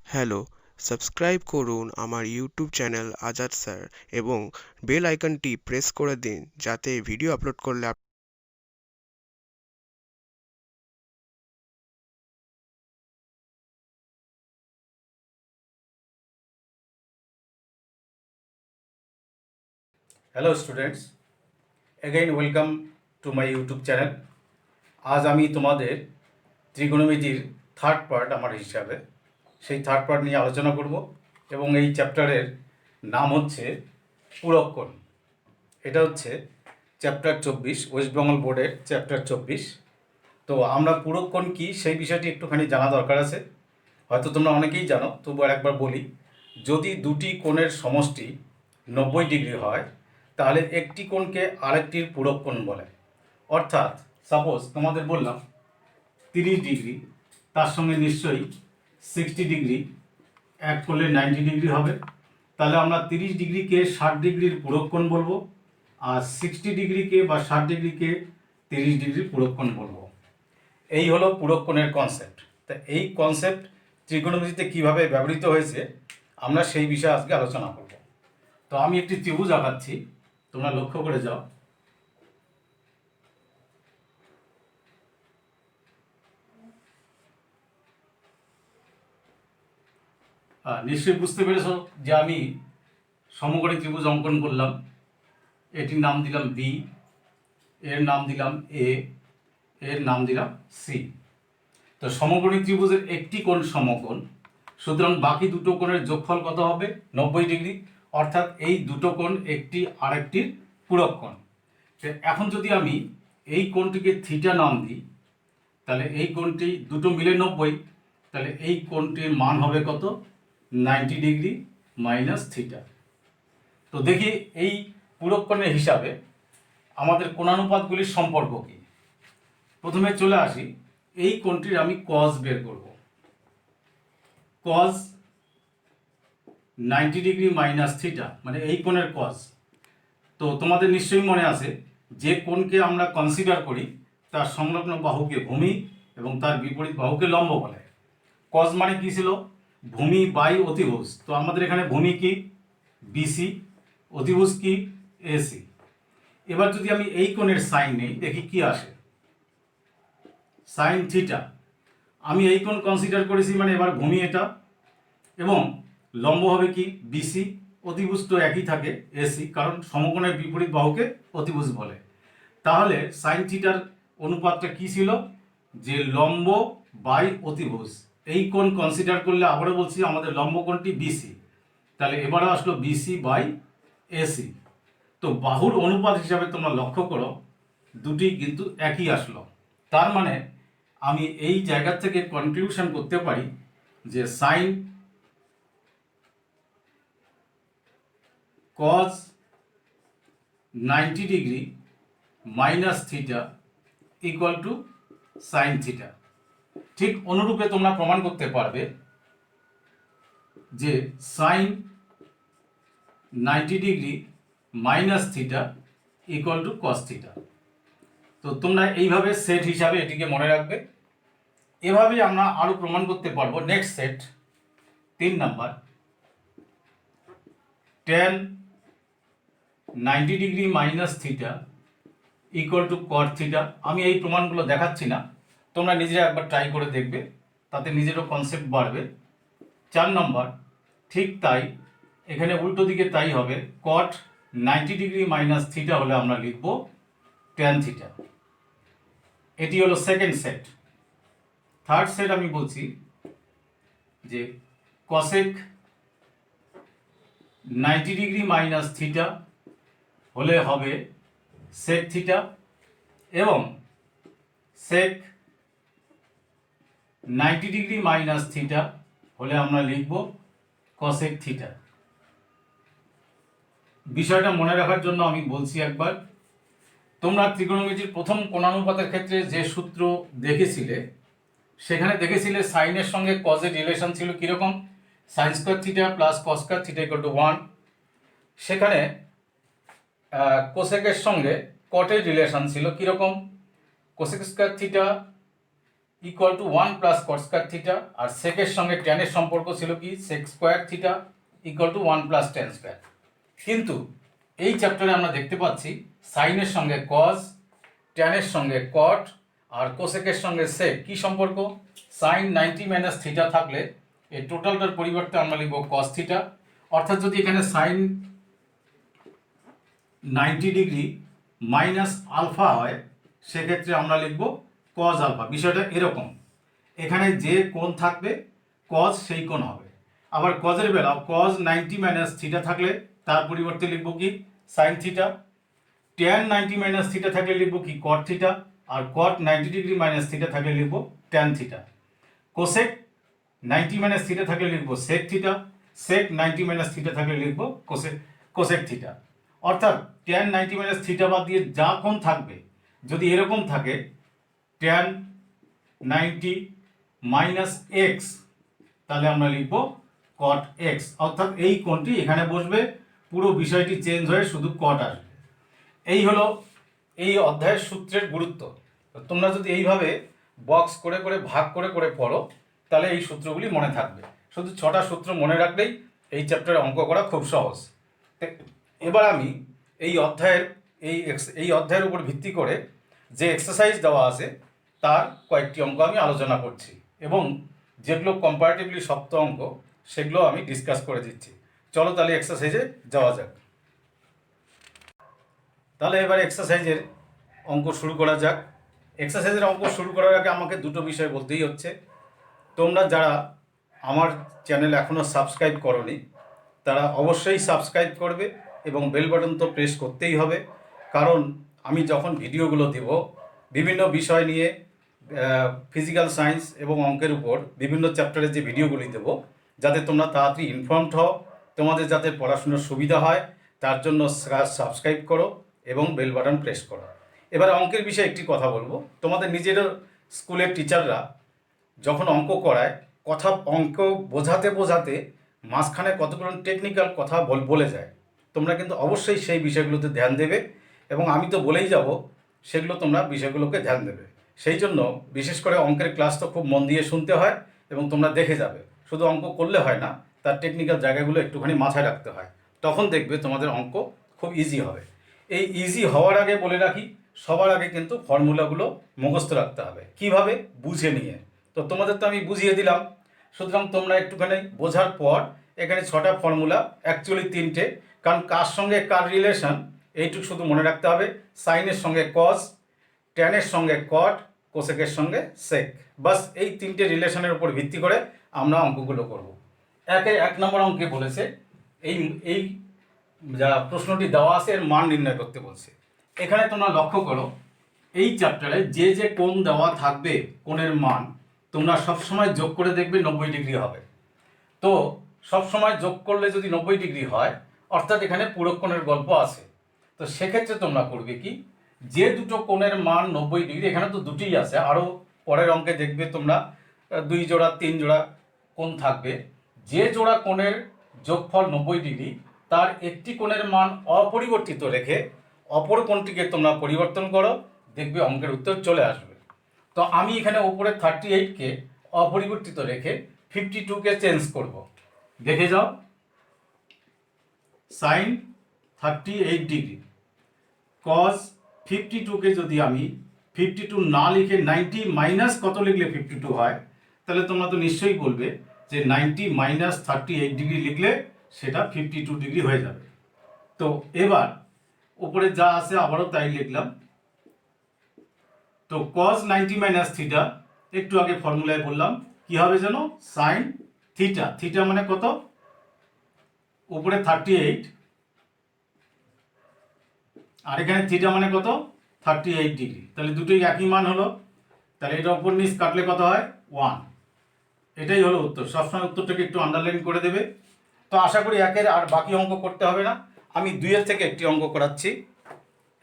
Hello, subscribe করুন আমার YouTube channel Azad sir এবং বেল আইকনটি প্রেস করে দিন যাতে ভিডিও আপলোড করলে hello students, again welcome to my YouTube channel. আজ আমি তোমাদের ত্রিকোণমিতির থার্ড পার্ট আমার হিসাবে সেই থার্ড পার্ট নিয়ে আলোচনা করব এবং এই চ্যাপ্টারের নাম হচ্ছে পুরক্ষণ। এটা হচ্ছে চ্যাপ্টার 24, ওয়েস্ট বেঙ্গল বোর্ডের চ্যাপ্টার 24। তো আমরা পুরক্ষণ কি সেই বিষয়টি একটুখানি জানা দরকার আছে। হয়তো তোমরা অনেকেই জানো, তবু আর একবার বলি। যদি দুটি কোণের সমষ্টি 90 ডিগ্রি হয় তাহলে একটি কোণকে আরেকটির পুরক্ষণ বলে। অর্থাৎ সাপোজ তোমাদের বললাম 30 ডিগ্রি, তার সঙ্গে নিশ্চয়ই 60 ডিগ্রি অ্যাড করলে 90 ডিগ্রি হবে। তাহলে আমরা 30 ডিগ্রিকে 60 ডিগ্রির পুরক্ষণ বলবো, আর 60 ডিগ্রিকে বা 60 ডিগ্রিকে 30 ডিগ্রির পুরক্ষণ বলবো। এই হলো পুরক্ষণের কনসেপ্ট। তা এই কনসেপ্ট ত্রিকোণমিতিতে কীভাবে ব্যবহৃত হয়েছে আমরা সেই বিষয়ে আজকে আলোচনা করব। তো আমি একটি ত্রিভুজ আঁকাচ্ছি, তোমরা লক্ষ্য করে যাও। নিশ্চয়ই বুঝতে পেরেছ যে আমি সমকোণী ত্রিভুজ অঙ্কন করলাম। এটির নাম দিলাম বি, এর নাম দিলাম এ, এর নাম দিলাম সি। তো সমকোণী ত্রিভুজের একটি কোণ সমকোণ, সুতরাং বাকি দুটো কোণের যোগফল কত হবে? 90 ডিগ্রি। অর্থাৎ এই দুটো কোণ একটি আরেকটির পূরককোণ। এখন যদি আমি এই কোণটিকে থিটা নাম দিই, তাহলে এই কোণটি দুটো মিলে 90, তাহলে এই কোণটির মান হবে কত? 90 ডিগ্রি মাইনাস থিটা। তো দেখি এই পূরককোণের হিসাবে আমাদের কোণানুপাতগুলির সম্পর্ক কী। প্রথমে চলে আসি, এই কোণটির আমি কজ বের করব। কজ 90 ডিগ্রি মাইনাস থিটা মানে এই কোণের কজ। তো তোমাদের নিশ্চয়ই মনে আছে, যে কোণকে আমরা কনসিডার করি তার সংলগ্ন বাহুকে ভূমি এবং তার বিপরীত বাহুকে লম্ব বলে। কজ মানে কী ছিল? ভূমি বাই অতিভুজ। তো আমাদের এখানে ভূমি কি? বিসি। অতিভুজ কি? এসি। এবার যদি আমি এই কোণের সাইন নেই, দেখি কি আসে। Sine theta. আমি এই কোণ কনসিডার করেছি, মানে এবার ভূমি এটা, এবং লম্ব হবে কি? বিসি। অতিভুজ তো একই থাকে, এসি, কারণ সমকোণের বিপরীত বাহুকে অতিভুজ বলে। তাহলে সাইন থিটার অনুপাতটা কি ছিল? যে লম্ব বাই অতিভুজ। এই কোণ কনসিডার করলে আবারও বলছি আমাদের লম্ব কোণটি বিসি, তাহলে এবারে আসলো বিসি বাই এসি। তো বাহুর অনুপাত হিসাবে তোমরা লক্ষ্য করো দুটি কিন্তু একই আসলো। তার মানে আমি এই জায়গা থেকে কনক্লুশন করতে পারি যে sine cos 90 degree minus theta equal to sine theta. ঠিক অনুরূপে তোমরা প্রমাণ করতে পারবে যে sine 90 degree minus theta equal to cos theta. তো তোমরা এইভাবে সেট হিসাবে এটিকে মনে রাখবে। এভাবে আমরা আরও প্রমাণ করতে পারবো। Next set 3 number, tan 90 degree minus theta equal two কট থিটা। আমি এই প্রমাণগুলো দেখাচ্ছি না, তোমরা নিজেরা একবার ট্রাই করে দেখবে, তাতে নিজেরও কনসেপ্ট বাড়বে। 4 নম্বর, ঠিক তাই, এখানে উল্টো দিকে তাই হবে। কট 90 ডিগ্রি মাইনাস থিটা হলে আমরা লিখব ট্যান থিটা। এটি হলো সেকেন্ড সেট। থার্ড সেট আমি বলছি যে কসেক 90 ডিগ্রি মাইনাস থিটা হলে হবে সেক থিটা, এবং সেক 90 ডিগ্রি মাইনাস থিটা হলে আমরা লিখব কসেক থিটা। বিষয়টা মনে রাখার জন্য আমি বলছি একবার, তোমরা ত্রিকোণমিতির প্রথম কোণানুপাতের ক্ষেত্রে যে সূত্র দেখেছিলে, সেখানে দেখেছিলে সাইনের সঙ্গে কজের রিলেশন ছিল কীরকম? Sine square theta plus cos square theta equal to 1। সেখানে কোসেকের সঙ্গে কটের রিলেশন ছিল কীরকম? Cosec square theta equal to 1 plus cot square theta, আর সেকের সঙ্গে ট্যানের সম্পর্ক ছিল কি sec square theta equal to 1 plus tan square. কিন্তু এই চ্যাপ্টারে আমরা দেখতে পাচ্ছি সাইনের সঙ্গে কজ, ট্যানের সঙ্গে কট, আর কোসেকের সঙ্গে সেক কি সম্পর্ক, সাইন 90 মাইনাস থিটা থাকলে এই টোটালটার পরিবর্তে আমরা লিখব কস থিটা। অর্থাৎ যদি এখানে সাইন 90 ডিগ্রি মাইনাস আলফা হয় সেক্ষেত্রে আমরা লিখব কজ আলফা। বিষয়টা এরকম, এখানে যে কোণ থাকবে কজ সেই কোণ হবে। আবার কজের বেলা কজ 90 মাইনাস থিটা থাকলে তার পরিবর্তে লিখব কি sine theta, tan 90 minus theta থাকলে লিখব কি কট থিটা, আর কট 90 ডিগ্রি মাইনাস থিটা থাকলে লিখব tan theta. Cosec 90 minus theta থাকলে লিখব সেক থিটা, সেক 90 মাইনাস থিটা থাকলে লিখব কোসেক থিটা। অর্থাৎ ট্যান 90 মাইনাস থিটা বাদ দিয়ে যা কোণ থাকবে যদি এরকম থাকে ট্যান 90 মাইনাস এক্স তাহলে আমরা লিখব কট এক্স। অর্থাৎ এই কোণটি এখানে বসবে, পুরো বিষয়টি চেঞ্জ হয়ে শুধু কট আসবে। এই হলো এই অধ্যায়ের সূত্রের গুরুত্ব। তোমরা যদি এইভাবে বক্স করে করে ভাগ করে করে পড়ো তাহলে এই সূত্রগুলি মনে থাকবে। শুধু 6টা সূত্র মনে রাখলেই এই চ্যাপ্টারে অঙ্ক করা খুব সহজ। এবার আমি এই অধ্যায়ের উপর ভিত্তি করে যে এক্সারসাইজ দেওয়া আছে তার কয়েকটি অঙ্ক আমি আলোচনা করছি, এবং যেগুলো কম্পারেটিভলি শক্ত অঙ্ক সেগুলো আমি ডিসকাস করে দিচ্ছি। চলো তাহলে এক্সারসাইজে যাওয়া যাক। তাহলে এবার এক্সারসাইজের অঙ্ক শুরু করা যাক। এক্সারসাইজের অঙ্ক শুরু করার আগে আমাকে দুটো বিষয় বলতেই হচ্ছে। তোমরা যারা আমার চ্যানেল এখনও সাবস্ক্রাইব করোনি তারা অবশ্যই সাবস্ক্রাইব করবে, এবং বেল বাটন তো প্রেস করতেই হবে, কারণ আমি যখন ভিডিওগুলো দেব বিভিন্ন বিষয় নিয়ে ফিজিক্যাল সায়েন্স এবং অঙ্কের উপর বিভিন্ন চ্যাপ্টারের যে ভিডিওগুলি দেব, যাতে তোমরা তাড়াতাড়ি ইনফর্মড হও, তোমাদের যাতে পড়াশোনার সুবিধা হয় তার জন্য সাবস্ক্রাইব করো এবং বেল বাটন প্রেস করো। এবার অঙ্কের বিষয়ে একটি কথা বলবো। তোমাদের নিজেরও স্কুলের টিচাররা যখন অঙ্ক করায় অঙ্ক বোঝাতে বোঝাতে মাঝখানে কতগুলো টেকনিক্যাল কথা বলে যায়, তোমরা কিন্তু অবশ্যই সেই বিষয়গুলোতে ধ্যান দেবে, এবং আমি তো বলেই যাব সেগুলো তোমরা বিষয়গুলোকে ধ্যান দেবে। সেই জন্য বিশেষ করে অঙ্কের ক্লাস তো খুব মন দিয়ে শুনতে হয় এবং তোমরা দেখে যাবে। শুধু অঙ্ক করলে হয় না, তার টেকনিক্যাল জায়গাগুলো একটুখানি মাথায় রাখতে হয়, তখন দেখবে তোমাদের অঙ্ক খুব ইজি হবে। এই ইজি হওয়ার আগে বলে রাখি, সবার আগে কিন্তু ফর্মুলাগুলো মুখস্থ রাখতে হবে, কিভাবে বুঝে নিয়ে। তো তোমাদের তো আমি বুঝিয়ে দিলাম, সুতরাং তোমরা একটুখানি বোঝার পর এখানে 6টা ফর্মুলা, অ্যাকচুয়ালি 3টে, কারণ কার সঙ্গে কার রিলেশন এইটুকু শুধু মনে রাখতে হবে। সাইনের সঙ্গে কজ, ট্যানের সঙ্গে কট, কোসেকের সঙ্গে সেক, বাস এই 3টে রিলেশনের উপর ভিত্তি করে আমরা অঙ্কগুলো করব। 1 নম্বর অঙ্কে বলেছে এই যা প্রশ্নটি দেওয়া আছে এর মান নির্ণয় করতে বলছে। এখানে তোমরা লক্ষ্য করো এই চ্যাপ্টারে যে যে কোণ দেওয়া থাকবে কোণের মান তোমরা সবসময় যোগ করে দেখবে 90 ডিগ্রি হবে। তো সবসময় যোগ করলে যদি 90 ডিগ্রি হয় অর্থাৎ এখানে পুরো কোণের গল্প আছে। তো সেক্ষেত্রে তোমরা করবে কি, যে দুটো কোণের মান 90 ডিগ্রি, এখানে তো দুটিই আছে, আরও পরের অঙ্কে দেখবে তোমরা 2 জোড়া 3 জোড়া কোণ থাকবে। যে জোড়া কোণের যোগফল 90 ডিগ্রি তার একটি কোণের মান অপরিবর্তিত রেখে অপর কোণটিকে তোমরা পরিবর্তন করো, দেখবে অঙ্কের উত্তর চলে আসবে। তো আমি এখানে উপরে 38কে অপরিবর্তিত রেখে 52কে চেঞ্জ করব। দেখে যাও, সাইন 38 ডিগ্রি কজ 52কে যদি আমি 52 না লিখে 90 মাইনাস কত লিখলে 52 হয়, তাহলে তোমরা তো নিশ্চয়ই বলবে যে 90 মাইনাস 38 ডিগ্রি লিখলে সেটা 52 ডিগ্রি হয়ে যাবে। তো এবার উপরে যা আছে আবারও তাই লিখলাম। তো cos 90 মাইনাস থিটা, একটু আগে ফর্মুলায় বললাম কি হবে যেন, সাইন থিটা। থিটা মানে কত, উপরে 38 আর এখানে থিটা মানে কত 38 ডিগ্রি, তাহলে দুটোই একই মান হলো। তাহলে এটা উপর নিচ কাটলে কত হয় 1। এটাই হলো উত্তর। সবসময় উত্তরটাকে একটু আন্ডারলাইন করে দেবে। তো আশা করি একের আর বাকি অঙ্ক করতে হবে না। আমি 2-এর থেকে একটি অঙ্ক করাচ্ছি,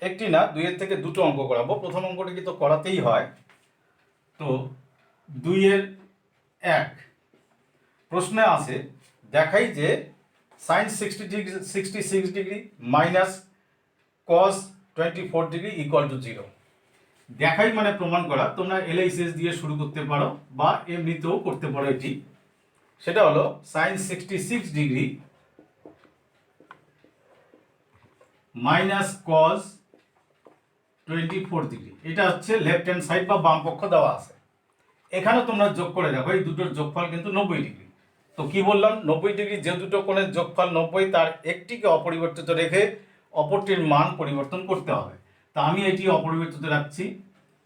একটি না 2-এর থেকে দুটো অঙ্ক করাবো। প্রথম অঙ্কটি তো করাতেই হয়। তো 2-এর 1 প্রশ্নে আছে দেখাই যে sine 66 degree minus cos 24 degree equal to 0। দেখাই মানে প্রমাণ করা, তোমরা এলএইচএস দিয়ে শুরু করতে পারো বা এমনিতেও করতে পারো। এটি সেটা হলো sine 66 degree minus cos 24 degree. এটা হচ্ছে লেফট হ্যান্ড সাইড বা বাম পক্ষ দেওয়া আছে। এখানে তোমরা যোগ করে দেখো, এই দুটোর যোগফল কিন্তু 90 ডিগ্রি। তো কি বললাম, 90 ডিগ্রি যে দুটো কোণের যোগফল 90, তার একটিকে অপরিবর্তিত রেখে অপরটির মান পরিবর্তন করতে হবে। তা আমি এটি অপরিবর্তিত রাখছি,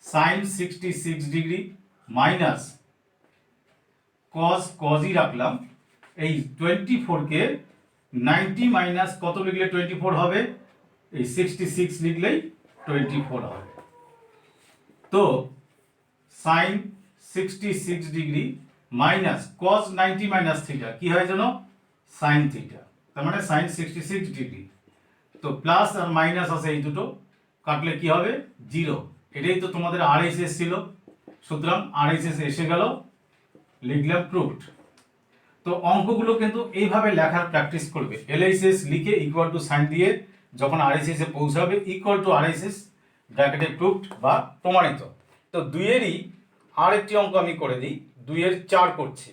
সাইন 66 ডিগ্রি মাইনাস কজই রাখলাম। এই 24কে 90 মাইনাস কত লিখলে 24 হবে, এই 66 লিখলেই 24 হবে। তো sine 66 degree minus cos 90 minus theta কি হয় যেন, সাইন থিটা। তার মানে সাইন 66 ডিগ্রি। তো প্লাস আর মাইনাস আছে, এই দুটো কাটলে কি হবে, 0। এটাই তো তোমাদের আরএইচএস ছিল, সুতরাং আরএইচএস এসে গেল, লিখলাম প্রুফড। তো অঙ্কগুলো কিন্তু এইভাবে লেখার প্র্যাকটিস করবে। এলএইচএস লিখে ইকুয়াল টু সাইন দিয়ে যখন আরএইচএস এ পৌঁছাবে, ইকুয়াল টু আরএইচএস ব্র্যাকেটে প্রুফড বা প্রমাণিত। তো দুইয়েরই আর একটি অঙ্ক আমি করে দিই, 2 এর 4 করছি।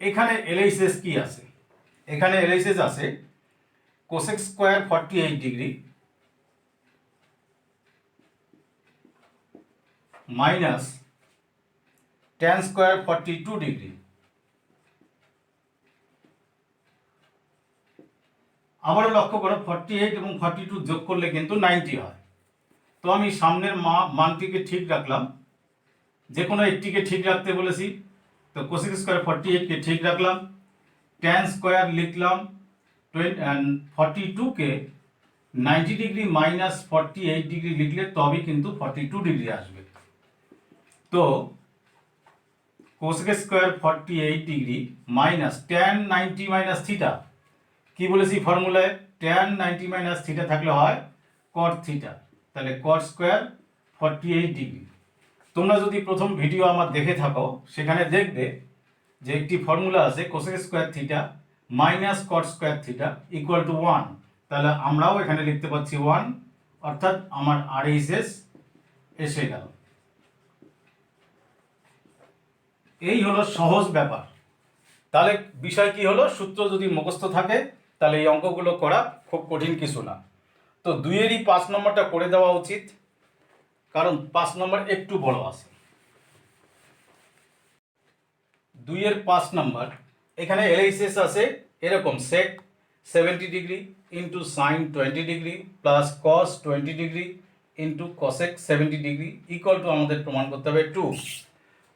এখানে এলএইচএস কি আছে, এখানে এলএইচএস আছে cosec square 48 degree minus tan square 42 degree. আবারও লক্ষ্য করো, 48 এবং 42 যোগ করলে কিন্তু 90 হয়। তো আমি সামনের মানটিকে ঠিক রাখলাম, যে কোনো একটিকে ঠিক রাখতে বলেছি। তো কোসেক স্কোয়ার 48কে ঠিক রাখলাম, ট্যান স্কোয়ার লিখলাম 42কে 90 ডিগ্রি মাইনাস 48 ডিগ্রি লিখলে তবেই কিন্তু 42 ডিগ্রি আসবে। তো cosec square 48 degree minus tan 90 minus theta, কি বলেছি ফর্মুলায়, ট্যান 90 মাইনাস থিটা থাকলে হয় কট থিটা। তাহলে কট স্কোয়ার 48 ডিগ্রি। তোমরা যদি প্রথম ভিডিও আমার দেখে থাকো, সেখানে দেখবে যে একটি ফর্মুলা আছে cosec square theta minus caught square theta equal to 1। তাহলে আমরাও এখানে লিখতে পাচ্ছি 1, অর্থাৎ আমার আরএইচএস এসে গেল। এই হলো সহজ ব্যাপার। তাহলে বিষয় কি হলো, সূত্র যদি মুখস্থ থাকে তাহলে এই অঙ্কগুলো করা খুব কঠিন কিছু না। তো 2-এরই 5 নম্বরটা করে দেওয়া উচিত, কারণ 5 নম্বর একটু বড় আছে। 2-এর 5 নম্বর, এখানে এলএইচএস আছে এরকম, সেক 70 degree into sign 20 degree plus cos 20 degree into cosec 70 degree equal to আমাদের প্রমাণ করতে হবে 2।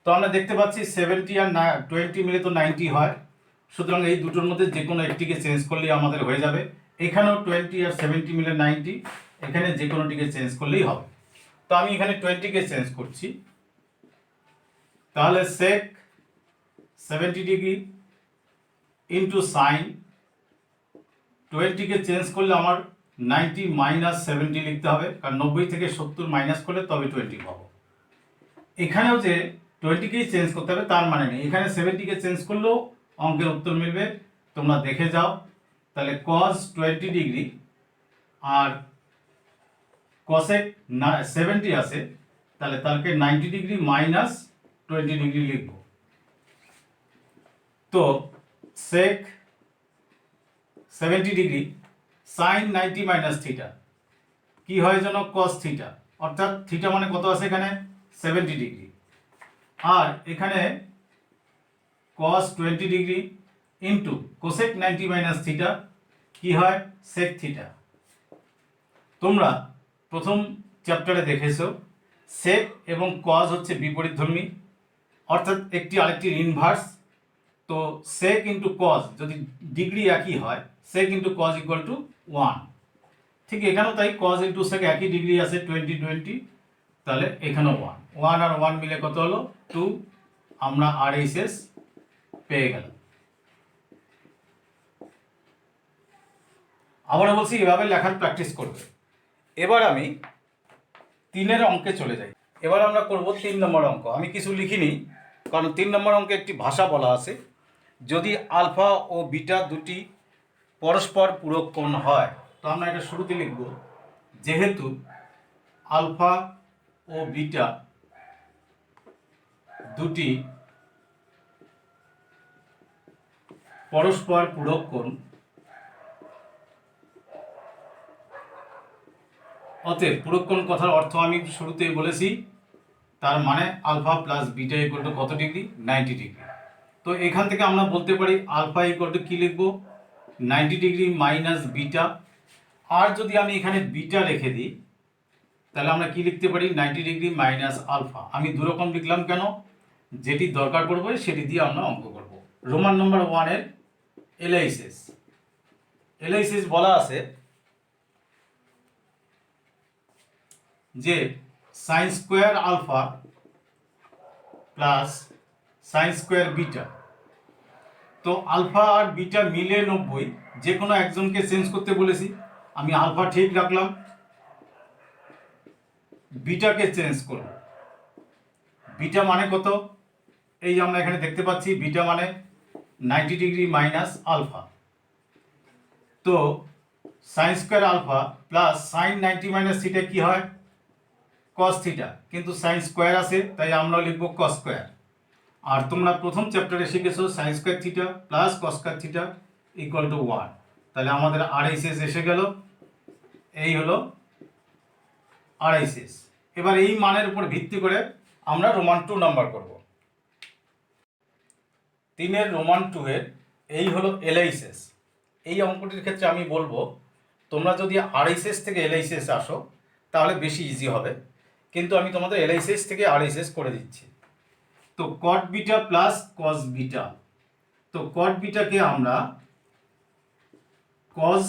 তো আমরা দেখতে পাচ্ছি 70 আর 20 মিলে তো 90 হয়, সুতরাং এই দুটোর মধ্যে যে কোনো একটিকে চেঞ্জ করলেই আমাদের হয়ে যাবে। এখানেও 20 আর 70 মিলে 90, এখানে যে কোনোটিকে চেঞ্জ করলেই হবে। তো আমি এখানে 20কে চেঞ্জ করছি, তাহলে সেক 70 ডিগ্রি ইন্টু সাইন 20কে চেঞ্জ করলে আমার 90 মাইনাস 70 লিখতে হবে, কারণ 90 থেকে 70 মাইনাস করলে তবে 20 পাবো। এখানেও যে 20কেই চেঞ্জ করতে হবে তার মানে নেই, এখানে 70কে চেঞ্জ করলেও অঙ্কের উত্তর মিলবে, তোমরা দেখে যাও। তাহলে কস 20 ডিগ্রি আর কসেক 70 আছে, তাহলে তাকে 90 ডিগ্রি মাইনাস 20 ডিগ্রি লিখব। তো সেক 70 ডিগ্রি সাইন 90 মাইনাস থিটা কি হয় যেন, কস থিটা, অর্থাৎ থিটা মানে কত আছে এখানে, 70 ডিগ্রি। আর এখানে কস 20 degree into cosec 90 minus theta কি হয়, সেক থিটা। তোমরা প্রথম চ্যাপ্টারে দেখেছো সেক এবং কজ হচ্ছে বিপরীতধর্মী, অর্থাৎ একটি আরেকটির ইনভার্স। তো সেক ইন্টু কজ যদি ডিগ্রি একই হয়, সেক ইন্টু কজ ইকুয়াল টু 1। ঠিক এখানেও তাই, কজ ইন্টু সেক একই ডিগ্রি আছে 20, তাহলে এখানেও 1 আর 1 মিলে কত হলো 2। আমরা আরএইচএস পেয়ে গেলাম। আবার বলছি এভাবে লেখার প্র্যাকটিস করবে। এবার আমি 3-এর অঙ্কে চলে যাই। এবার আমরা করব 3 নম্বর অঙ্ক। আমি কিছু লিখিনি, কারণ 3 নম্বর অঙ্কে একটি ভাষা বলা আছে, যদি আলফা ও বিটা দুটি পরস্পর পূরক কোণ হয়। তো আমরা এটা শুরুতে লিখব, যেহেতু আলফা ও বিটা দুটি পরস্পর পূরক কোণ, অতএব পূরক কোণ কথার অর্থ আমি শুরুতেই বলেছি, তার মানে alpha plus beta equal to কত ডিগ্রি, 90 ডিগ্রি। তো এখান থেকে আমরা বলতে পারি আলফা ইকুয়াল টু কী লিখব, 90 ডিগ্রি মাইনাস বিটা। আর যদি আমি এখানে বিটা রেখে দিই তাহলে আমরা কি লিখতে পারি, 90 ডিগ্রি মাইনাস আলফা। আমি দুরকম লিখলাম কেন, যেটি দরকার পড়বে সেটি দিয়ে আমরা অঙ্ক করব। রোমান নম্বর 1-এর এলআইসিস বলা আছে যে sine square alpha plus sine square beta. তো আলফা আর বিটা মিলে 90, যে কোনো একজনকে চেঞ্জ করতে বলেছি। আমি আলফা ঠিক রাখলাম, বিটাকে চেঞ্জ করব। বিটা মানে কত, এই আমরা এখানে দেখতে পাচ্ছি, বিটা মানে 90 ডিগ্রি মাইনাস আলফা। তো sine square alpha plus sine 90 minus theta কি হয়, কস থিটা, কিন্তু সাইন স্কোয়ার আছে তাই আমরা লিখব কস স্কোয়ার। আর তোমরা প্রথম চ্যাপ্টারে শিখেছো sign square theta plus cos square theta equal to 1। তাহলে আমাদের আরএইচএস এসে গেল, এই হলো আরএইচএস। এবার এই মানের উপর ভিত্তি করে আমরা রোমান 2 নাম্বার করব। 3-এর রোমান 2-এর এই হলো এলআইসিস। এই অঙ্কটির ক্ষেত্রে আমি বলবো তোমরা যদি আরএইচএস থেকে এলআইসিস আসো তাহলে বেশি ইজি হবে, কিন্তু আমি তোমাদের এলআইসিস থেকে আরএইচএস করে দিচ্ছি। তো cot beta plus cos beta, তো কট বিটাকে আমরা cos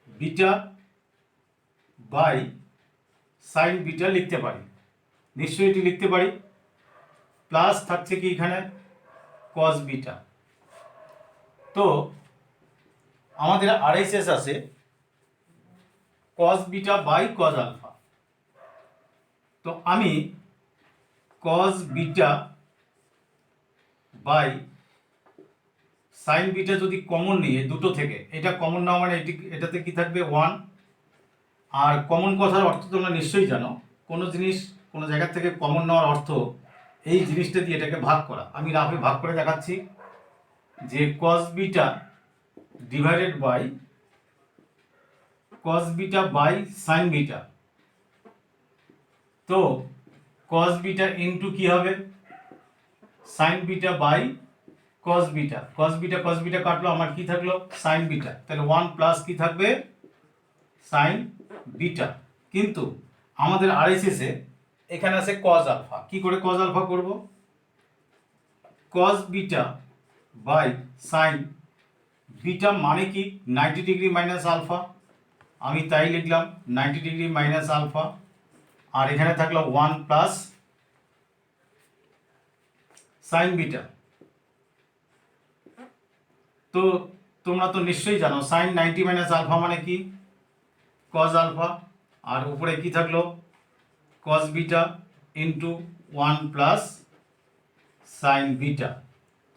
beta by sine beta লিখতে পারি, নিশ্চয়ই এটি লিখতে পারি। প্লাস থাকছে কি এখানে কস বিটা। তো আমাদের আরএইচএস আছে cos beta by cos alpha. তো আমি cos beta by sine beta যদি কমন নিই দুটো থেকে, এটা কমন না মানে এটাতে কি থাকবে 1। আর কমন কথার অর্থ তোমরা নিশ্চয়ই জানো, কোনো জিনিস কোনো জায়গা থেকে কমন নেওয়ার অর্থ এই জিনিসটা দিয়ে এটাকে ভাগ করা। আমি রাফে ভাগ করে দেখাচ্ছি যে cos beta divided by cos beta by sine beta. তো কস বিটা ইন্টু কি হবে, sine beta by cos beta. Cos beta কাটলো, আমার কি থাকলো সাইন বিটা, তাহলে 1 প্লাস কি থাকবে সাইন বিটা। কিন্তু আমাদের আরএইচএসে এখানে আছে কস আলফা। কি করে কস আলফা করব, cos beta by sine beta মানে কি 90 ডিগ্রি মাইনাস আলফা, আমি তাই লিখলাম 90 ডিগ্রি মাইনাস আলফা। আর এখানে থাকলো 1 প্লাস সাইন বিটা। তো তোমরা তো নিশ্চয়ই জানো সাইন 90 মাইনাস আলফা মানে কি কস আলফা, আর উপরে কি থাকলো কস beta into 1 plus sign beta.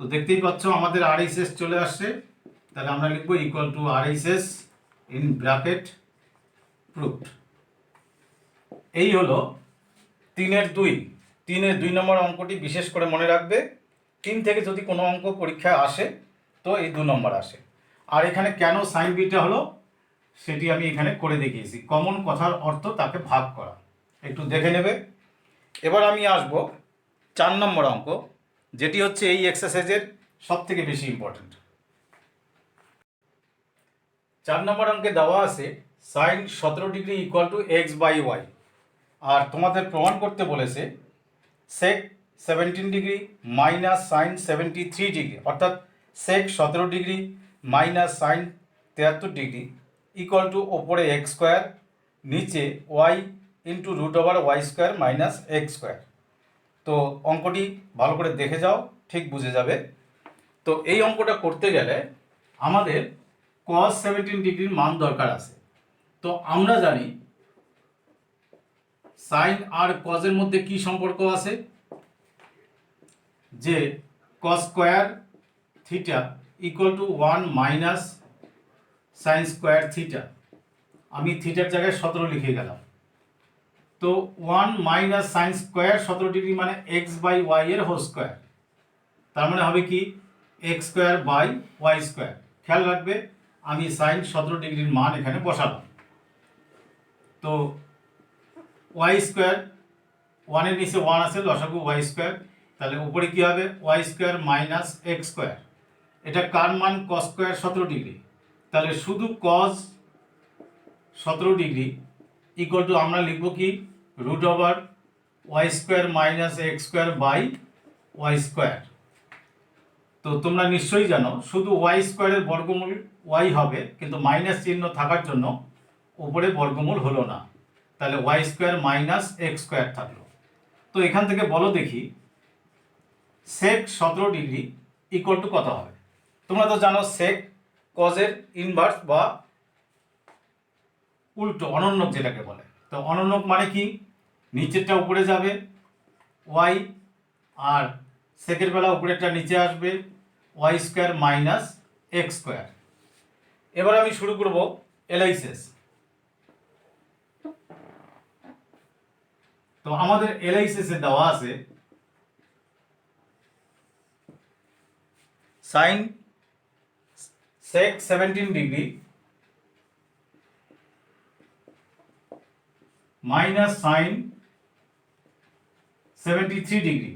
তো দেখতেই পাচ্ছ আমাদের আরএইচএস চলে আসছে, তাহলে আমরা লিখবো equal to RHS in bracket proofed. এই হলো 3-এর 2 নম্বর অঙ্কটি বিশেষ করে মনে রাখবে। 3 থেকে যদি কোনো অঙ্ক পরীক্ষায় আসে তো এই 2 নম্বর আসে। আর এখানে কেন সাইন বিটা হলো সেটি আমি এখানে করে দেখিয়েছি, কমন কথার অর্থ তাকে ভাগ করা, একটু দেখে নেবে। এবার আমি আসব 4 নম্বর অঙ্ক, যেটি হচ্ছে এই এক্সারসাইজের সব থেকে বেশি ইম্পর্টেন্ট। 4 নম্বর অঙ্কে দেওয়া আছে sine 17 degree equal to x by y. আর তোমাদের প্রমাণ করতে বলেছে sec 17 degree minus sine 73 degree, অর্থাৎ sec 17 degree minus sine 73 degree equal to ওপরে এক্স স্কোয়ার, নিচে y into root over y square minus x square. তো অঙ্কটি ভালো করে দেখে যাও, ঠিক বুঝে যাবে। তো এই অঙ্কটা করতে গেলে আমাদের cos 17 ডিগ্রির মান দরকার আছে। তো আমরা জানি সাইন আর কজের মধ্যে কি সম্পর্ক আছে, যে cos square theta equal to 1 minus sine square theta, আমি থিটার জায়গায় 17 লিখে গেলাম। তো 1 মাইনাস সাইন স্কোয়ার 17 ডিগ্রি মানে এক্স বাই ওয়াই এর হোল স্কোয়ার, তার মানে হবে কি x square by y square. খেয়াল রাখবে আমি সাইন 17 ডিগ্রির মান এখানে বসালাম। তো ওয়াই স্কোয়ার, ওয়ানের নিচে 1 আছে, লসাগু ওয়াই স্কোয়ার, তাহলে উপরে কি হবে y square minus x square. এটা কার মান কস স্কোয়ার 17 ডিগ্রি, তাহলে শুধু কস 17 ডিগ্রি ইকুয়াল টু আমরা লিখব কি root over y square minus x square by y square. তো তোমরা নিশ্চয়ই জানো শুধু ওয়াই স্কোয়ারের বর্গমূল ওয়াই হবে, কিন্তু মাইনাস চিহ্ন থাকার জন্য উপরে বর্গমূল হলো না, তাহলে y square minus x square থাকলো। তো এখান থেকে বলো দেখি সেক 17 ডিগ্রি ইকুয়াল টু কত হবে। তোমরা তো জানো সেক কজের ইনভার্স বা উল্টো, অনন্যক যেটাকে বলে। তো অনন্যক মানে কি নিচেরটা উপরে যাবে ওয়াই, আর সেকের বেলা উপরেরটা নিচে আসবে y square minus x square. এবার আমি শুরু করব এলআইসিস। তো আমাদের এলআইসিস এ দেওয়া আছে সাইন সেক 17 ডিগ্রি মাইনাস সাইন 73 ডিগ্রি।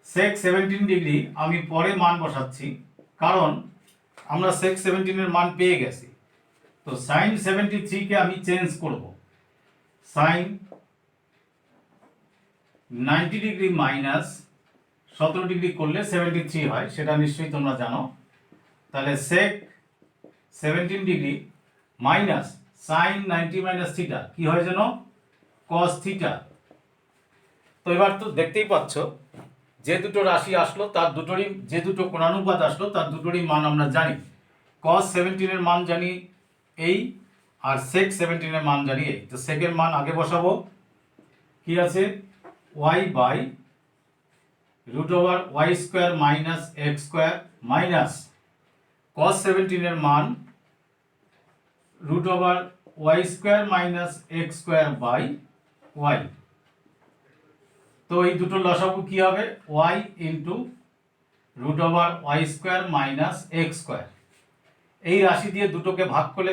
সেক 17 ডিগ্রি আমি পরে মান বসাচ্ছি, কারণ আমরা সেক 17 এর মান পেয়ে গেছি। তো সাইন 73 কে আমি চেঞ্জ করব, সাইন 90 ডিগ্রি মাইনাস 17 ডিগ্রি করলে 73 হয়, সেটা নিশ্চয়ই তোমরা জানো। তাহলে সেক 17 degree minus sign 90 minus theta কি হয় যেন কস থিটা। তো এবার তো দেখতেই পাচ্ছ যে দুটো রাশি আসলো তার দুটোরই, যে দুটো কোণানুপাত আসলো তার দুটোরই মান আমরা জানি। কস 17 এর মান জানি এই, আর সেক 17 এর মান জানি এই। তো সেকের মান আগে বসাবো, কি আছে y by root over y square minus x square minus cos 17 এর মান root over y square minus x square by y. তো এই দুটো লসাগু কি হবে y into root over y square minus x square. এই রাশি দিয়ে দুটোকে ভাগ করলে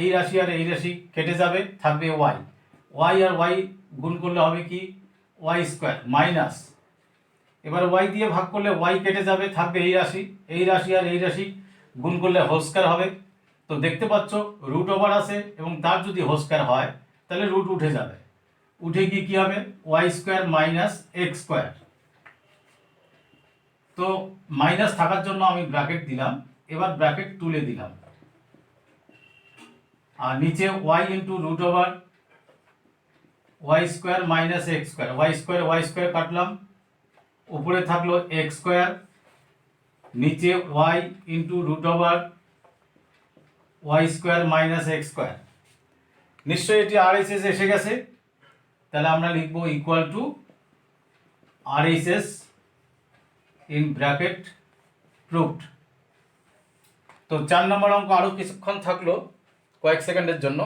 এই রাশি আর এই রাশি কেটে যাবে, থাকবে ওয়াই। ওয়াই আর ওয়াই গুণ করলে হবে কি ওয়াই স্কোয়ার মাইনাস, এবার ওয়াই দিয়ে ভাগ করলে ওয়াই কেটে যাবে, থাকবে এই রাশি। এই রাশি আর এই রাশি গুণ করলে হোল স্কয়ার হবে। তো দেখতে পাচ্ছ রুট ওভার আছে এবং তার যদি হোল স্কয়ার হয় তাহলে রুট উঠে যাবে, উঠে গিয়ে কি হবে y square minus x square. তো মাইনাস থাকার জন্য আমি ব্র্যাকেট দিলাম, এবার ব্র্যাকেট তুলে দিলাম, আর নিচে y into root over y square minus x square, y square কাটলাম, উপরে থাকলো এক্স স্কোয়ার, নিচে y into root over y square minus x square. নিশ্চয়ই এটি আরএইচএস এসে গেছে, তাহলে আমরা লিখবো equal to RHS in bracket proved. তো 4 নম্বর অঙ্ক আরও কিছুক্ষণ থাকলো, কয়েক সেকেন্ডের জন্য,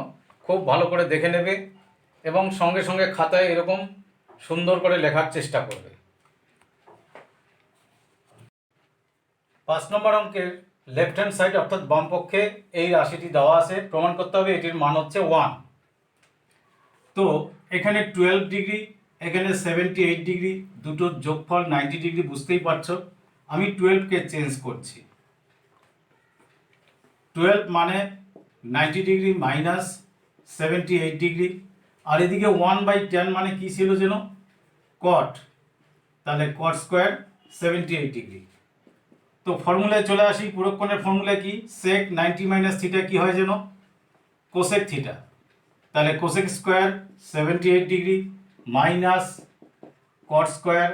খুব ভালো করে দেখে নেবে এবং সঙ্গে সঙ্গে খাতায় এরকম সুন্দর করে লেখার চেষ্টা করবে। 5 নম্বর অঙ্কের লেফট হ্যান্ড সাইড অর্থাৎ বাম পক্ষে এই রাশিটি দেওয়া আছে, প্রমাণ করতে হবে এটির মান হচ্ছে 1। তো এখানে 12 ডিগ্রি, এখানে 78 ডিগ্রি, দুটোর যোগফল 90 ডিগ্রি, বুঝতেই পারছো। আমি 12কে চেঞ্জ করছি, 12 মানে 90 ডিগ্রি মাইনাস 78 ডিগ্রি, আর এদিকে 1/10 মানে কি ছিল যেন কট, তাহলে কট স্কোয়ার 78 ডিগ্রি। তো ফর্মুলায় চলে আসি, পুরক্ষণের ফর্মুলা কি সেক 90 মাইনাস থিটা কি হয় যেন কোসেক থিটা, তাহলে cosec square 78 degree minus cot square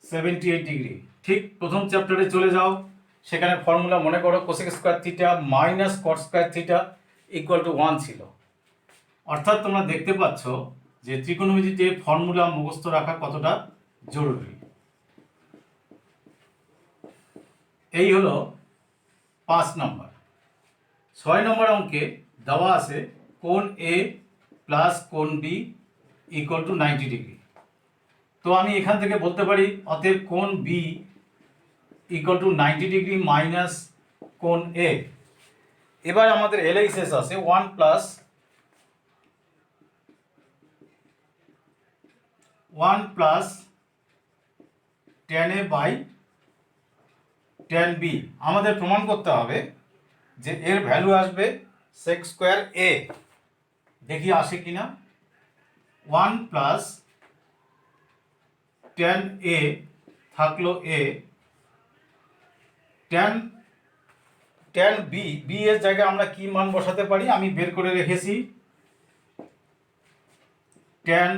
78 degree. ঠিক প্রথম চ্যাপ্টারে চলে যাও, সেখানে ফর্মুলা মনে করো cosec square theta minus caught square theta equal to 1 ছিল। অর্থাৎ তোমরা দেখতে পাচ্ছ যে ত্রিকোণমিতিতে ফর্মুলা মুখস্থ রাখা কতটা জরুরি। এই হলো 5 নম্বর। 6 নম্বর অঙ্কে দেওয়া আছে কোণ এ প্লাস কোণ বি ইকুয়াল টু 90 ডিগ্রি। তো আমি এখান থেকে বলতে পারি অতএব কোণ B equal to 90 degree minus কোণ এ। এবার আমাদের এলএইচএস আছে 1 প্লাস 10 a বাই 10 b। আমাদের প্রমাণ করতে হবে যে এর ভ্যালু আসবে সেক স্কোয়ার এ। দেখি আসে কিনা। 1 প্লাস 10 a থাকলো a, 10 b, b এর জায়গায় আমরা কি মান বসাতে পারি আমি বের করে রেখেছি। 10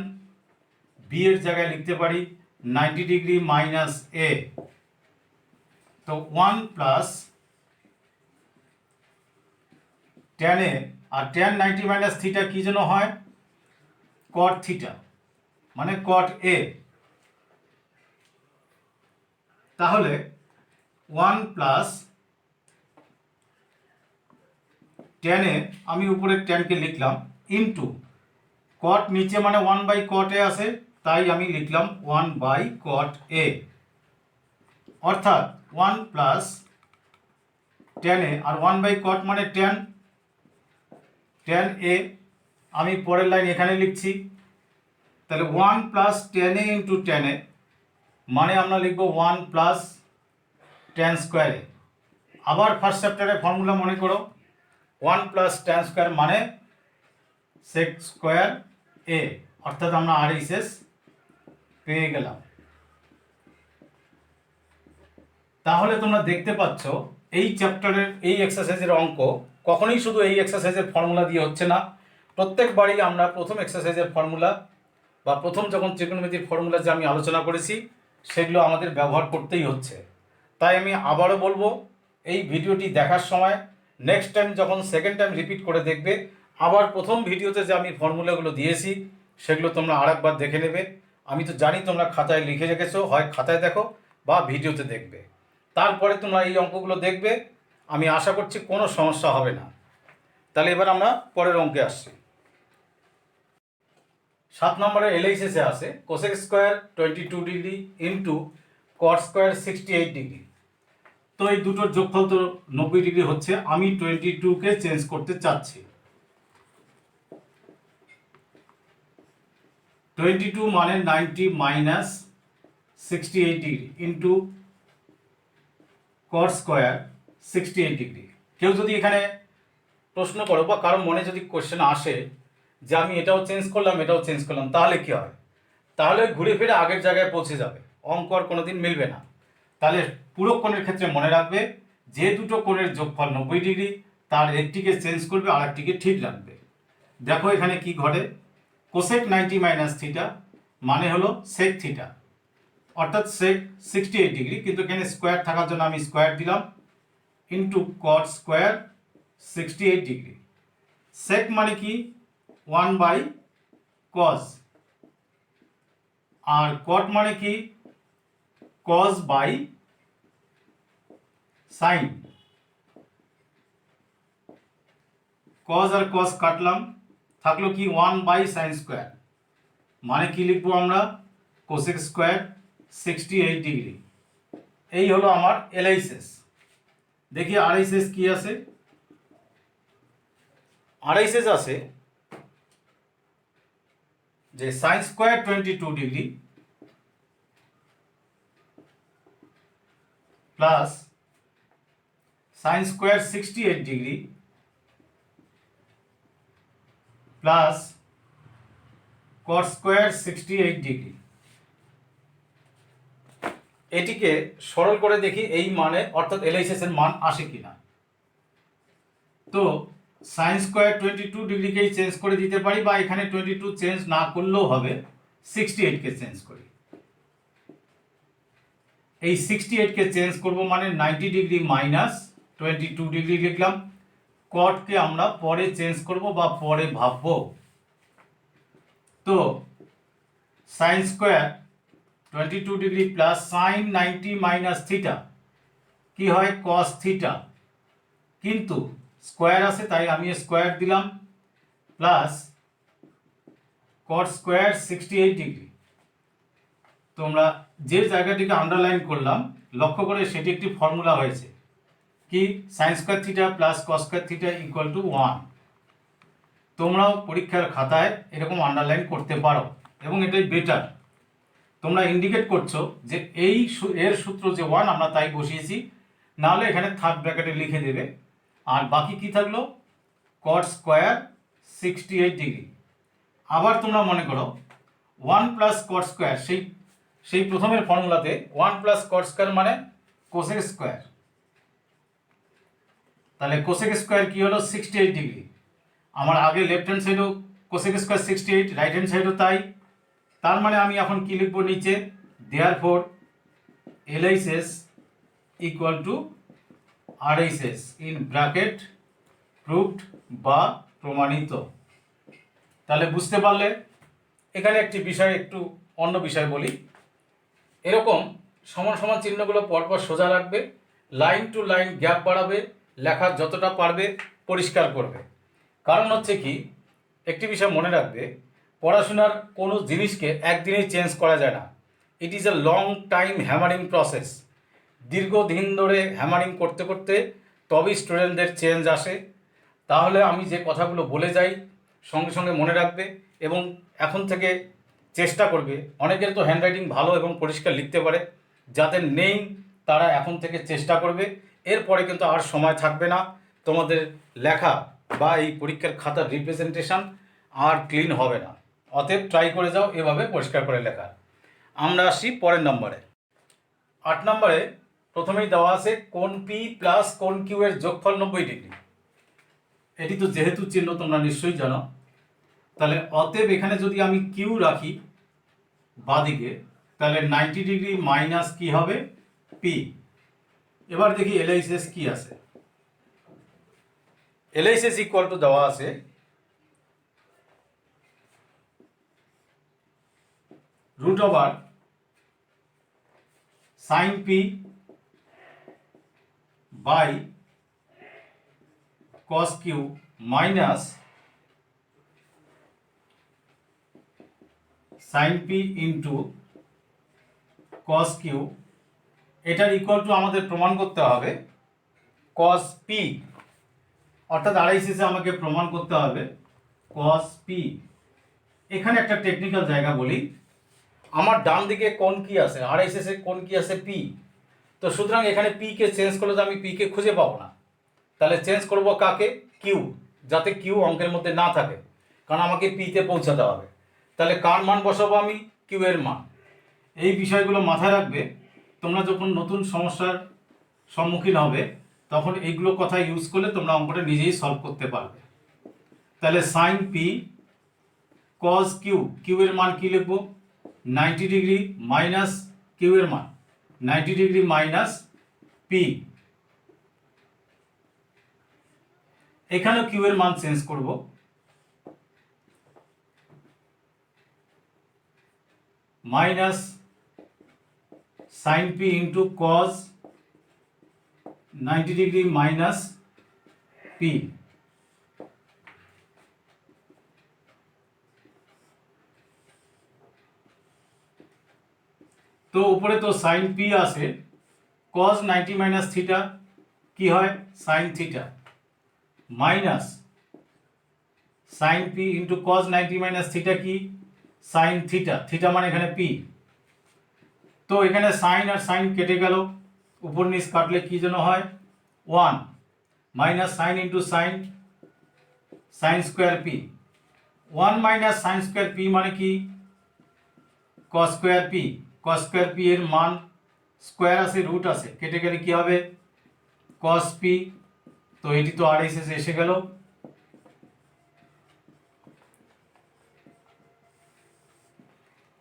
b এর জায়গায় লিখতে পারি 90 ডিগ্রি মাইনাস a। তো 1 প্লাস 10 a আর 10 90 মাইনাস থিটা কি যেন হয়, কট থিটা, মানে কট এ। তাহলে 1 প্লাস 10 এ আমি উপরে 10 কে লিখলাম ইনটু কট নিচে মানে 1 বাই কট এ আছে, তাই আমি লিখলাম 1 বাই কট এ। অর্থাৎ 1 প্লাস 10 এ আর 1 বাই কট মানে 10 এ। আমি পরের লাইন এখানে লিখছি। তাহলে 1 প্লাস 10 এ ইন্টু 10 এ মানে আমরা লিখব 1 প্লাস 10 স্কোয়ারে। আবার ফার্স্ট চ্যাপ্টারের ফর্মুলা মনে করো, 1 প্লাস 10 স্কোয়ার মানে সেক স্কোয়ার এ, অর্থাৎ আমরা আরএইচএস পেয়ে গেলাম। তাহলে তোমরা দেখতে পাচ্ছ এই চ্যাপ্টারের এই এক্সারসাইজের অঙ্ক কখনোই শুধু এই এক্সারসাইজের ফর্মুলা দিয়ে হচ্ছে না। প্রত্যেকবারই আমরা প্রথম এক্সারসাইজের ফর্মুলা বা প্রথম যখন ত্রিকোণমিতির ফর্মুলা যে আমি আলোচনা করেছি সেগুলো আমাদের ব্যবহার করতেই হচ্ছে। তাই আমি আবারও বলবো, এই ভিডিওটি দেখার সময় নেক্সট টাইম যখন সেকেন্ড টাইম রিপিট করে দেখবে, আবার প্রথম ভিডিওতে যে আমি ফর্মুলাগুলো দিয়েছি সেগুলো তোমরা আরেকবার দেখে নেবে। আমি তো জানি তোমরা খাতায় লিখে রেখেছো, হয় খাতায় দেখো বা ভিডিওতে দেখবে, তারপরে তোমরা এই অঙ্কগুলো দেখবে। আমি আশা করছি কোনো সমস্যা হবে না। তাহলে এবার আমরা পরের অঙ্কে আসছি। 7 নম্বরে এলএইচএসে আছে cosec square 22 degree into cot square 68 degree. তো এই দুটোর যোগফল তো 90 ডিগ্রি হচ্ছে। আমি 22কে চেঞ্জ করতে চাচ্ছি। 22 মানে 90 minus 68 degree into cot square 68 degree. কেউ যদি এখানে প্রশ্ন করো বা কারো মনে যদি কোশ্চেন আসে যে আমি এটাও চেঞ্জ করলাম এটাও চেঞ্জ করলাম, তাহলে কি হয়? তাহলে ঘুরে ফিরে আগের জায়গায় পৌঁছে যাবে, অঙ্ক আর কোনোদিন মিলবে না। তাহলে পুরো কোণের ক্ষেত্রে মনে রাখবে যে দুটো কোণের যোগফল 90 ডিগ্রি তার একটিকে চেঞ্জ করবে আর একটিকে ঠিক রাখবে। দেখো এখানে কি ঘটে, কোসেক 90 মাইনাস থিটা মানে হলো সেক থিটা, অর্থাৎ সেক 68 ডিগ্রি, কিন্তু এখানে স্কোয়ার থাকার জন্য আমি স্কোয়ার দিলাম into cot square 68 degree. Sec মানে কি 1 বাই কজ, আর কট মানে কি কজ বাই সাইন। কজ আর কজ কাটলাম, থাকলো কি 1 বাই সাইন স্কোয়ার, মানে কি লিখবো আমরা কোসেক স্কোয়ার 68 ডিগ্রি। এই হলো আমার এলএইচএস। দেখি আরএইচএস কি আছে। আরএইচএস আছে যে sine square 22 degree plus sine square 68 degree plus cot square 68 degree. এটিকে সরল করে দেখি এই মানে অর্থাৎ এলএইচএস এর মান আসে কিনা। তো সাইন স্কোয়ার 22 ডিগ্রিকেই চেঞ্জ করে দিতে পারি, বা এখানে 22 চেঞ্জ না করলেও হবে, 68কে চেঞ্জ করি। এই 68কে চেঞ্জ করব মানে 90 ডিগ্রি মাইনাস 22 ডিগ্রি লিখলাম। কটকে আমরা পরে চেঞ্জ করব বা পরে ভাববো। তো sine square 22 degree plus sine 90 minus theta কি হয় কস থিটা, কিন্তু স্কোয়ার আছে তাই আমি স্কোয়ার দিলাম, প্লাস কট স্কোয়ার 68 ডিগ্রি। তোমরা যে জায়গাটিকে আন্ডারলাইন করলাম লক্ষ্য করে সেটি একটি ফর্মুলা হয়েছে কি, sign square theta plus cos square theta equal to 1। তোমরাও পরীক্ষার খাতায় এরকম আন্ডারলাইন করতে পারো এবং এটাই বেটার। তোমরা ইন্ডিকেট করছো যে এর সূত্র যে 1 আমরা তাই বসিয়েছি, নাহলে এখানে থার্ড ব্র্যাকেটে লিখে দেবে। আর বাকি কি থাকলো, কট স্কোয়ার 68 ডিগ্রি। আবার তোমরা মনে করো 1 প্লাস কট স্কোয়ার, সেই প্রথমের ফর্মুলাতে 1 প্লাস কট স্কোয়ার মানে কোসেক স্কোয়ার। তাহলে কোসেক স্কোয়ার কি হলো 68 ডিগ্রি। আমার আগে লেফট হ্যান্ড সাইডও কোসেক স্কোয়ার 68, রাইট হ্যান্ড সাইডও তাই। তার মানে আমি এখন কি লিখবো নিচে, therefore LHS equal to RHS in bracket proved বা প্রমাণিত। তাহলে বুঝতে পারলে। এখানে একটি বিষয়, একটু অন্য বিষয় বলি। এরকম সমান সমান চিহ্নগুলো পরপর সোজা রাখবে, লাইন টু লাইন গ্যাপ বাড়াবে, লেখা যতটা পারবে পরিষ্কার করবে। কারণ হচ্ছে কি, একটি বিষয় মনে রাখবে, পড়াশোনার কোনো জিনিসকে একদিনেই চেঞ্জ করা যায় না। It is a long time hammering process. দীর্ঘদিন ধরে হ্যামারিং করতে করতে তবেই স্টুডেন্টদের চেঞ্জ আসে। তাহলে আমি যে কথাগুলো বলে যাই সঙ্গে সঙ্গে মনে রাখবে এবং এখন থেকে চেষ্টা করবে। অনেকের তো হ্যান্ডরাইটিং ভালো এবং পরিষ্কার লিখতে পারে, যাদের নেই তারা এখন থেকে চেষ্টা করবে। এরপরে কিন্তু আর সময় থাকবে না, তোমাদের লেখা বা এই পরীক্ষার খাতার রিপ্রেজেন্টেশন আর ক্লিন হবে না। অতএব ট্রাই করে যাও এভাবে পরিষ্কার করে লেখা। আমরা আসি পরের নম্বরে। 8 নম্বরে প্রথমেই দেওয়া আছে কোণ পি প্লাস কোণ কিউ এর যোগফল 90 ডিগ্রি। এটি তো যেহেতু চিহ্ন তোমরা নিশ্চয়ই জানো। তাহলে অতএব এখানে যদি আমি কিউ রাখি বাদিকে, তাহলে 90 ডিগ্রি মাইনাস কি হবে, পি। এবার দেখি LHS কি আছে। LHS ইকুয়াল টু দেওয়া আছে root over sine P by cos Q minus sine P into cos Q. এটার ইকুয়াল টু আমাদের প্রমাণ করতে হবে কস পি, অর্থাৎ RHS আমাকে প্রমাণ করতে হবে কস পি। এখানে একটা টেকনিক্যাল জায়গা বলি, আমার ডান দিকে কোণ কি আছে, RHS এর কোণ কি আছে, পি। তো সুতরাং এখানে পি কে চেঞ্জ করলে তো আমি পি কে খুঁজে পাবো না। তাহলে চেঞ্জ করব কাকে, কিউ, যাতে কিউ অঙ্কের মধ্যে না থাকে, কারণ আমাকে পিতে পৌঁছাতে হবে। তাহলে কার মান বসাবো আমি, কিউ এর মান। এই বিষয়গুলো মাথায় রাখবে। তোমরা যখন নতুন সমস্যার সম্মুখীন হবে তখন এইগুলো কথা ইউজ করলে তোমরা অঙ্কটা নিজেই সলভ করতে পারবে। তাহলে সাইন পি কস কিউ, কিউ এর মান কি লিখবো, 90 ডিগ্রি মাইনাস কিউ এর মান 90 ডিগ্রি মাইনাস পি। এখানেও কিউ এর মান চেঞ্জ করব, মাইনাস সাইন পি ইন্টু কস 90 ডিগ্রি মাইনাস পি। তো উপরে তো সাইন পি আছে, কস 90 মাইনাস থিটা কি হয়, sine theta, minus sine P into কস 90 মাইনাস থিটা কি, সাইন থিটা, থিটা মানে এখানে পি। তো এখানে সাইন আর সাইন কেটে গেল, উপর নিচ কাটলে কি যেন হয় 1, minus sign into sign, sine square P. 1 minus sine square P মানে কি, cos square P. Cos square P এর মান স্কোয়ার আছে রুট আছে, কেটে গেলে কি হবে কস পি। তো এটি তো RHS এসে গেল।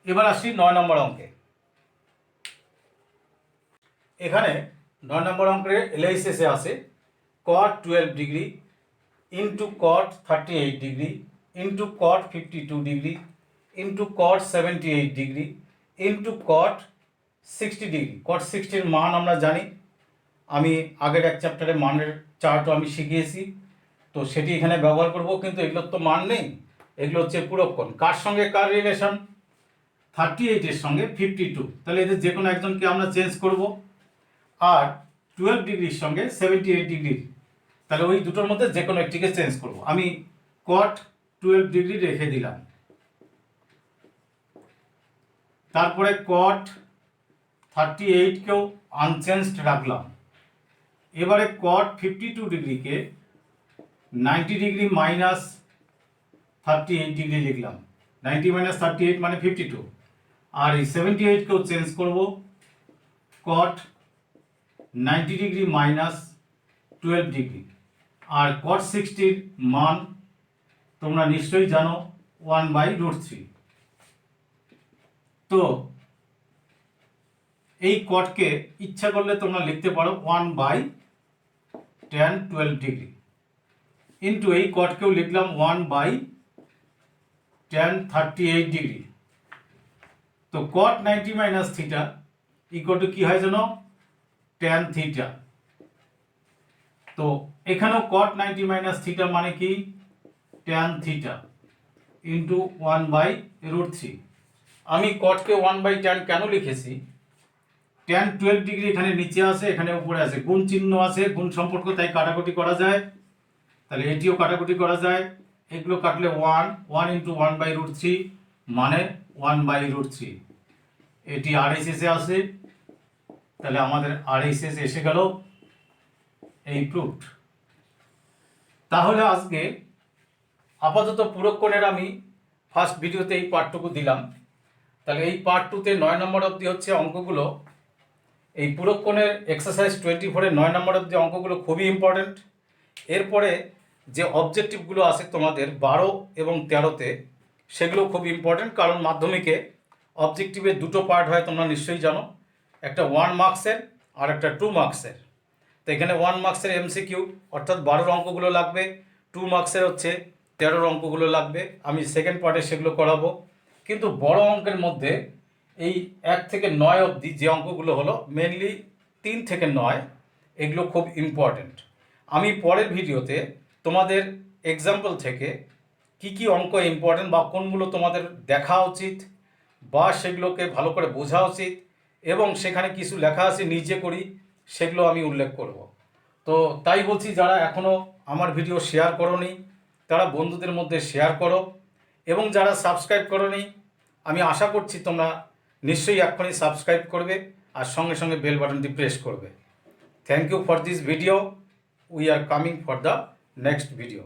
এবার আসি 9 নম্বর অঙ্কে। এখানে 9 নম্বর অঙ্কে LHS এ আছে cot 12 degree into cot 38 degree into cot 52 degree into cot 78 degree into cot 60 degree. cot 60 এর মান আমরা জানি, আমি আগের এক চ্যাপ্টারে মানের চার্টও আমি শিখিয়েছি। তো সেটি এখানে ব্যবহার করব, কিন্তু এগুলোর তো মান নেই, এগুলো হচ্ছে পূরককোণ। কার সঙ্গে কার রিলেশন? 38-এর সঙ্গে 52, তাহলে এদের যে কোনো একজনকে আমরা চেঞ্জ করব। আর 12 ডিগ্রির সঙ্গে 78 ডিগ্রি, তাহলে ওই দুটোর মধ্যে যে কোনো একটিকে চেঞ্জ করব। আমি cot 12 ডিগ্রি রেখে দিলাম, তারপরে cot 38কেও আনচেঞ্জড রাখলাম। এবারে cot 52 ডিগ্রিকে 90 ডিগ্রি মাইনাস 38 ডিগ্রি লিখলাম। 90 মাইনাস 38 মানে 52। আর এই 78কেও চেঞ্জ করব, cot 90 ডিগ্রি মাইনাস 12 ডিগ্রি। আর cot 60-র মান তোমরা নিশ্চয়ই জানো, 1/√3। তো এই কটকে ইচ্ছা করলে তোমরা লিখতে পারো 1/tan 12 ডিগ্রি, ইন্টু এই কটকেও লিখলাম 1/tan 38 ডিগ্রি। তো cot 90 minus theta equal two কি হয় জানো? tan theta. তো এখানেও cot 90 মাইনাস থিটা মানে কি? tan theta into 1/√3। আমি কটকে 1/tan কেন লিখেছি? tan 12 ডিগ্রি এখানে নিচে আছে, এখানে উপরে আছে, গুণ চিহ্ন আছে, গুণ সম্পর্ক, তাই কাটাকুটি করা যায়। তাহলে এটিও কাটাকুটি করা যায়, এগুলো কাটলে 1 ইন্টু 1/√3 মানে 1/√3। এটি RHS-এ আছে, তাহলে আমাদের RHS এসে গেল, এই প্রুফড। তাহলে আজকে আপাতত পূরককোণের আমি ফার্স্ট ভিডিওতে এই পার্টটুকু দিলাম। তাহলে এই পার্ট 2-তে 9 নম্বর অবধি হচ্ছে অঙ্কগুলো। এই পূরককোণের এক্সারসাইজ 24-এর 9 নম্বর অবধি অঙ্কগুলো খুবই ইম্পর্টেন্ট। এরপরে যে অবজেক্টিভগুলো আছে তোমাদের 12 এবং 13-তে, সেগুলো খুব ইম্পর্টেন্ট, কারণ মাধ্যমিকে অবজেক্টিভের দুটো পার্ট হয়, তোমরা নিশ্চয়ই জানো, একটা 1 মার্কসের আর একটা 2 মার্কসের। তো এখানে 1 মার্কসের MCQ অর্থাৎ 12 অঙ্কগুলো লাগবে, 2 মার্কসের হচ্ছে 13 অঙ্কগুলো লাগবে। আমি সেকেন্ড পার্টে সেগুলো করাবো। কিন্তু বড় অঙ্কের মধ্যে এই 1 থেকে 9 অবধি যে অঙ্কগুলো হলো, মেনলি 3 থেকে 9, এগুলো খুব ইম্পর্টেন্ট। আমি পরের ভিডিওতে তোমাদের এক্সাম্পল থেকে কি কি অঙ্ক ইম্পর্টেন্ট বা কোনগুলো তোমাদের দেখা উচিত বা সেগুলোকে ভালো করে বোঝা উচিত এবং সেখানে কিছু লেখা আছে নিজে করি, সেগুলো আমি উল্লেখ করব। তো তাই বলছি, যারা এখনও আমার ভিডিও শেয়ার করোনি তারা বন্ধুদের মধ্যে শেয়ার করো, এবং যারা সাবস্ক্রাইব করোনি আমি আশা করছি তোমরা নিশ্চয়ই এক্ষুনি সাবস্ক্রাইব করবে আর সঙ্গে সঙ্গে বেল বাটনটি প্রেস করবে। Thank you for this video. We are coming for the next video.